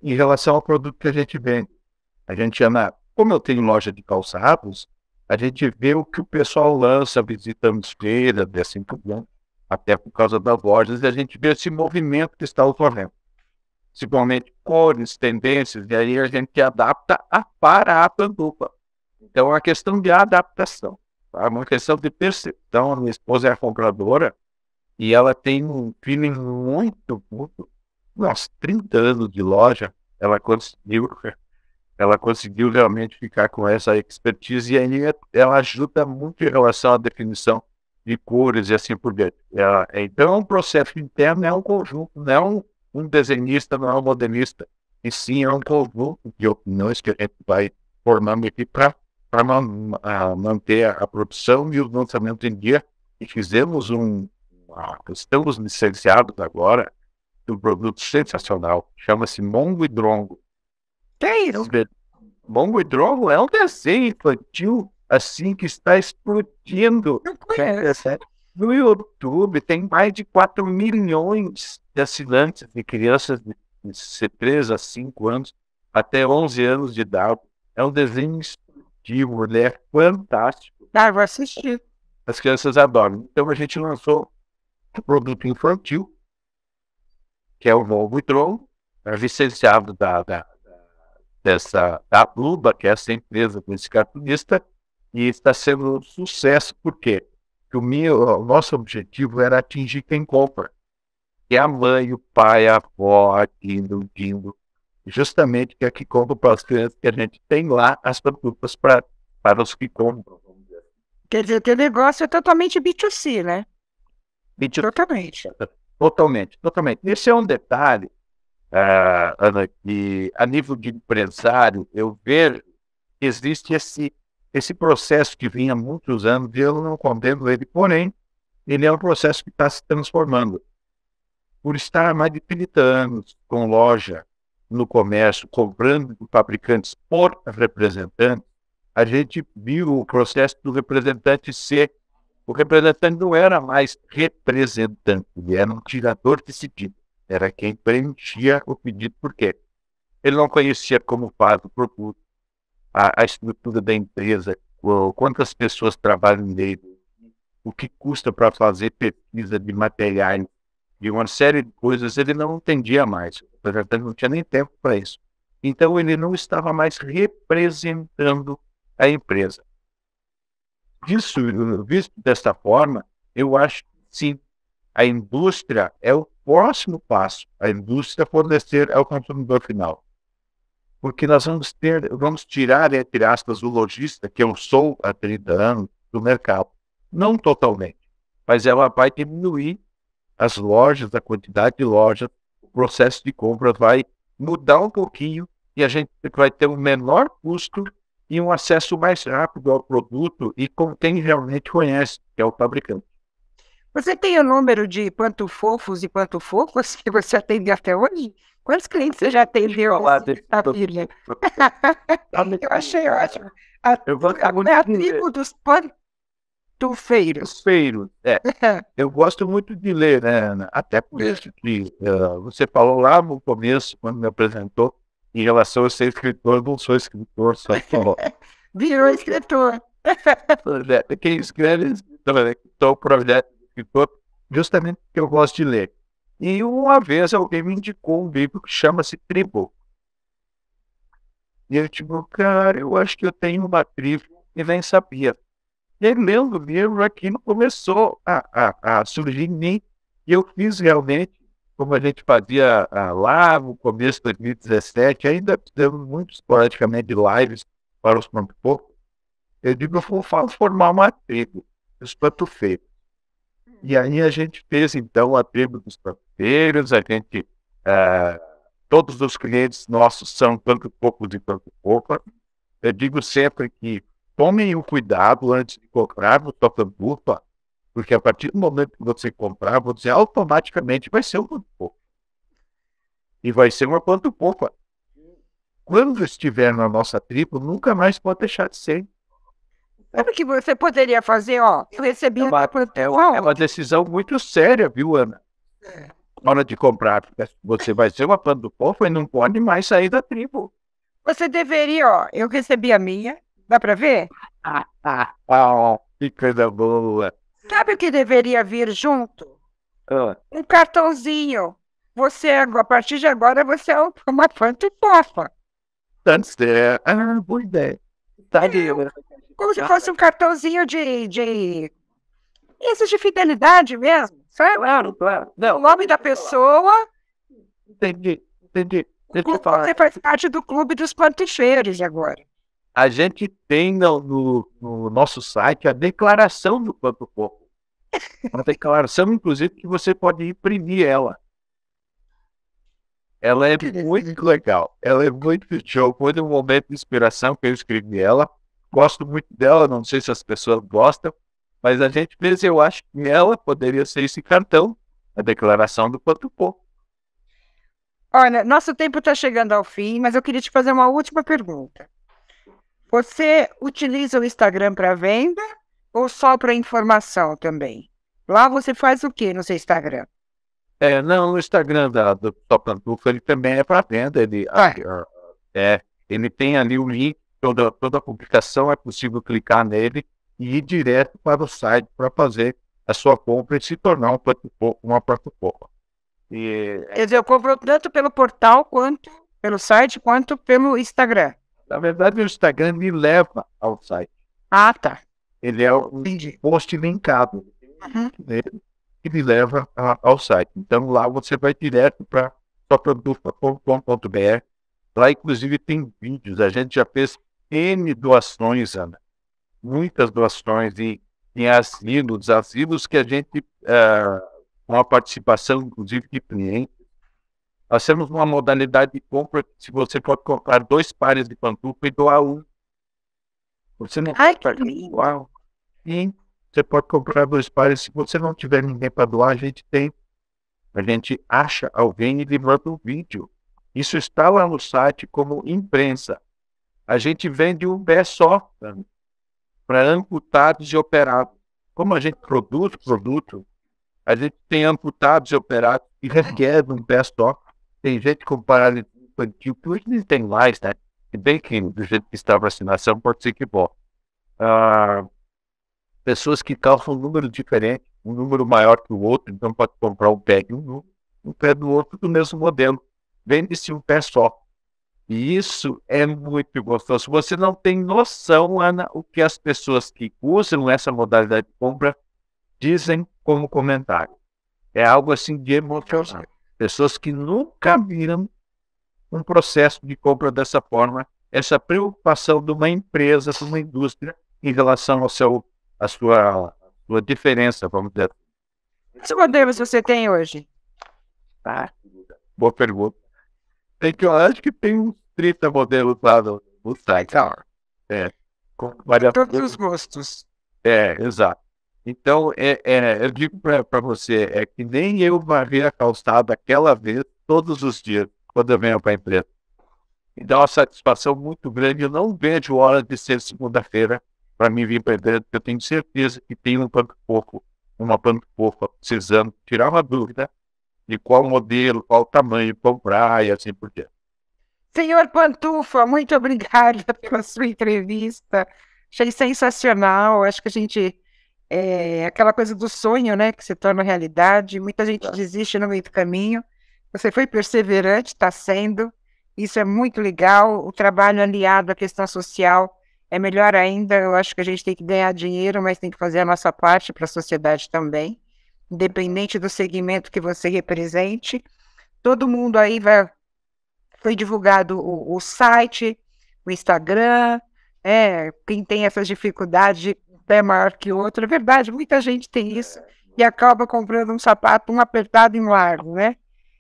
S2: em relação ao produto que a gente vende. A gente anda, como eu tenho loja de calçados, a gente vê o que o pessoal lança, visitamos feiras, e assim por diante, até por causa das lojas, e a gente vê esse movimento que está ocorrendo. Principalmente cores, tendências, e aí a gente adapta para a pantufa. Então, é uma questão de adaptação, tá? Uma questão de percepção. A minha esposa é a compradora e ela tem um feeling muito, uns 30 anos de loja, ela conseguiu realmente ficar com essa expertise e aí ela ajuda muito em relação à definição de cores e assim por diante. Então, é um processo interno, é um conjunto, não é um desenhista, não é um modelista, e sim é um conjunto de opiniões que a gente vai formando aqui para manter a produção e o lançamento em dia. E fizemos estamos licenciados agora de um produto sensacional, chama-se Mongo e Drongo.
S1: Que é isso?
S2: Mongo e Drongo é um desenho infantil assim que está explodindo.
S1: Não conheço.
S2: No YouTube tem mais de 4 milhões de assinantes de crianças de 3 a 5 anos até 11 anos de idade. É um desenho explosivo, ele é fantástico.
S1: Ah, vou assistir.
S2: As crianças adoram. Então a gente lançou um produto infantil, que é o Mongo e Drongo, licenciado da Luba, que é essa empresa desse cartunista, e está sendo um sucesso, por quê? Porque o nosso objetivo era atingir quem compra, que é a mãe, o pai, a avó, a Dindo, justamente que é que compra para as crianças, que a gente tem lá as pantufas para os que compram. Vamos dizer.
S1: Quer dizer, teu negócio é totalmente B2C, né?
S2: Totalmente. Totalmente. Esse é um detalhe, Ana, que a nível de empresário, eu vejo que existe esse processo que vinha há muitos anos, e eu não condeno ele, porém, ele é um processo que está se transformando. por estar há mais de 30 anos com loja no comércio, comprando de fabricantes por representantes, a gente viu o processo do representante ser. O representante não era mais representante, ele era um tirador de pedido. Era quem preenchia o pedido, por quê? Ele não conhecia como faz o produto, a estrutura da empresa, quantas pessoas trabalham nele, o que custa para fazer pesquisa de materiais, de uma série de coisas, ele não entendia mais. O representante não tinha nem tempo para isso. Então, ele não estava mais representando a empresa. Visto desta forma, eu acho que sim, a indústria é o próximo passo, a indústria fornecer ao consumidor final. Porque nós vamos tirar, entre aspas, o lojista, que eu sou há 30 anos, do mercado. Não totalmente, mas ela vai diminuir as lojas, a quantidade de lojas, o processo de compra vai mudar um pouquinho e a gente vai ter um menor custo e um acesso mais rápido ao produto e com quem realmente conhece, que é o fabricante.
S1: Você tem o número de pantufofos e pantufocas que você atende até hoje? Quantos clientes você já atendeu? Eu achei ótimo. É a tribo dos pantufeiros.
S2: Eu gosto muito de ler, né, Ana? Até por isso que você falou lá no começo, quando me apresentou, em relação a ser escritor, eu não sou escritor, só falou.
S1: Virou escritor.
S2: Quem escreve é escritor, né? Então, o projeto de escritor, justamente porque eu gosto de ler. E uma vez alguém me indicou um livro que chama-se Tribo. E eu digo, cara, eu acho que eu tenho uma tribo e nem sabia. E aí, lendo o livro, aquilo começou a surgir em mim. E eu fiz realmente, como a gente fazia lá no começo de 2017, ainda fizemos muito esporadicamente lives para os pantufeiros. Eu digo, eu vou formar uma tribo, os pantufeiros. E aí a gente fez, então, a tribo dos pantufeiros, a gente... todos os clientes nossos são pantufeiros e pantufeiras. Eu digo sempre que tomem o cuidado antes de comprar no pantufa, porque a partir do momento que você comprar, você automaticamente vai ser um pantufa. E vai ser uma pantufa. Quando estiver na nossa tribo, nunca mais pode deixar de ser.
S1: Sabe o que você poderia fazer? Ó, eu recebi
S2: é uma decisão muito séria, viu, Ana? Na hora de comprar, você vai ser uma pantufa e não pode mais sair da tribo.
S1: Você deveria, ó, eu recebi a minha, dá para ver?
S2: Que coisa boa.
S1: Sabe o que deveria vir junto? Um cartãozinho. Você, a partir de agora, você é uma pantufa.
S2: Boa ideia. Tá ali,
S1: como se fosse um cartãozinho de esses de fidelidade mesmo, sabe?
S2: Claro. Não.
S1: O nome da pessoa.
S2: Entendi.
S1: Você faz parte do clube dos pantufeiros agora.
S2: A gente tem no nosso site a declaração do pantufeiro. Uma declaração, inclusive, que você pode imprimir ela. Ela é muito legal. Ela é muito show. Foi um momento de inspiração que eu escrevi ela. Gosto muito dela, não sei se as pessoas gostam, mas a gente fez, eu acho que ela poderia ser esse cartão, a declaração do pantufeiro.
S1: Olha, nosso tempo está chegando ao fim, mas eu queria te fazer uma última pergunta. Você utiliza o Instagram para venda ou só para informação também? Lá você faz o que no seu Instagram?
S2: Não, o Instagram do Top Pantufa, ele também é para venda. Ele tem ali o link, toda a publicação é possível clicar nele e ir direto para o site para fazer a sua compra e se tornar uma plataforma.
S1: Quer dizer, eu compro tanto pelo portal, quanto pelo site, quanto pelo Instagram.
S2: Na verdade, o Instagram me leva ao site.
S1: Ah, tá.
S2: Ele é um post linkado. Que me leva ao site. Então, lá você vai direto para topantufa.com.br. Lá, inclusive, tem vídeos. A gente já fez N doações, Ana. Muitas doações em asilos que a gente, com a participação, inclusive, de clientes. Nós temos uma modalidade de compra, se você pode comprar 2 pares de pantufa e doar um. Você não
S1: Uau.
S2: E você pode comprar 2 pares. Se você não tiver ninguém para doar, a gente tem A gente acha alguém e lhe manda um vídeo. Isso está lá no site como imprensa. A gente vende um pé só para amputados e operados. Como a gente produz produto, a gente tem amputados e operados e requer um pé só. Tem gente com paralisia infantil, que hoje nem tem mais, né? E bem que do jeito que está a vacinação, pode ser que bom. Pessoas que calçam um número diferente, um número maior que o outro, então pode comprar um pé de um pé do outro do mesmo modelo. Vende-se um pé só. E isso é muito gostoso. Você não tem noção, Ana, o que as pessoas que usam essa modalidade de compra dizem como comentário. É algo assim de emocionante. Pessoas que nunca viram um processo de compra dessa forma, essa preocupação de uma empresa, de uma indústria, em relação à sua diferença, vamos dizer.
S1: Quantos modelos você tem hoje?
S2: Boa pergunta. Eu acho que tem uns 30 modelos lá no site. Com variações.
S1: Todos os gostos.
S2: Exato. Então, eu digo para você, é que nem eu varrer a calçada aquela vez, todos os dias, quando eu venho para a empresa. Me dá uma satisfação muito grande. Eu não vejo hora de ser segunda-feira para mim vir para a empresa, porque eu tenho certeza que tem uma pano-fofa precisando tirar uma dúvida de qual modelo, qual tamanho comprar e assim por diante.
S1: Senhor Pantufa, muito obrigada pela sua entrevista. Achei sensacional. Acho que a gente aquela coisa do sonho, né, que se torna realidade. Muita gente desiste no meio do caminho. Você foi perseverante, está sendo. Isso é muito legal. O trabalho aliado à questão social é melhor ainda. Eu acho que a gente tem que ganhar dinheiro, mas tem que fazer a nossa parte para a sociedade também, independente do segmento que você represente. Todo mundo aí foi divulgado o site, o Instagram, quem tem essas dificuldades é maior que outro. É verdade, muita gente tem isso e acaba comprando um sapato, um apertado e um largo, né?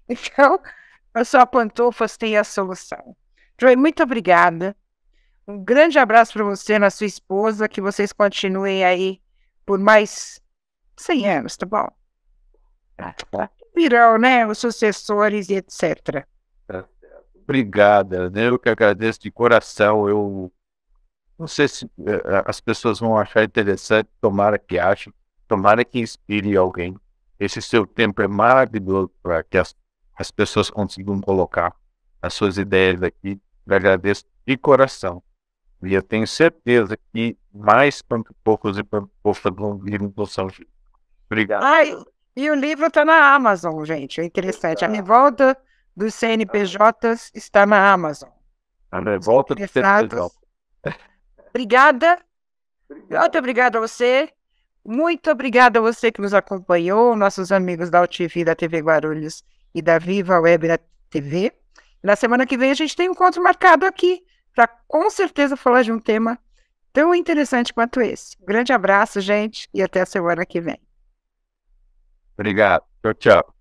S1: Então, a sua Pantufas tem a solução. Joy, muito obrigada. Um grande abraço para você e na sua esposa, que vocês continuem aí por mais 100 anos, tá bom? Virão, né, os sucessores e etc.
S2: Obrigada, né? Eu que agradeço de coração. Eu não sei se as pessoas vão achar interessante, tomara que achem, tomara que inspire alguém. Esse seu tempo é maravilhoso para que as pessoas consigam colocar as suas ideias aqui. Eu agradeço de coração. E eu tenho certeza que mais poucos e poucos vão vir em função disso. Obrigado.
S1: E o livro está na Amazon, gente. É interessante. A revolta dos CNPJs está na Amazon.
S2: A revolta dos CNPJs.
S1: Obrigada. Muito obrigada a você. Muito obrigada a você que nos acompanhou, nossos amigos da UTV, da TV Guarulhos e da Viva Web da TV. Na semana que vem a gente tem um encontro marcado aqui para com certeza falar de um tema tão interessante quanto esse. Um grande abraço, gente, e até a semana que vem.
S2: Obrigado. Tchau, tchau.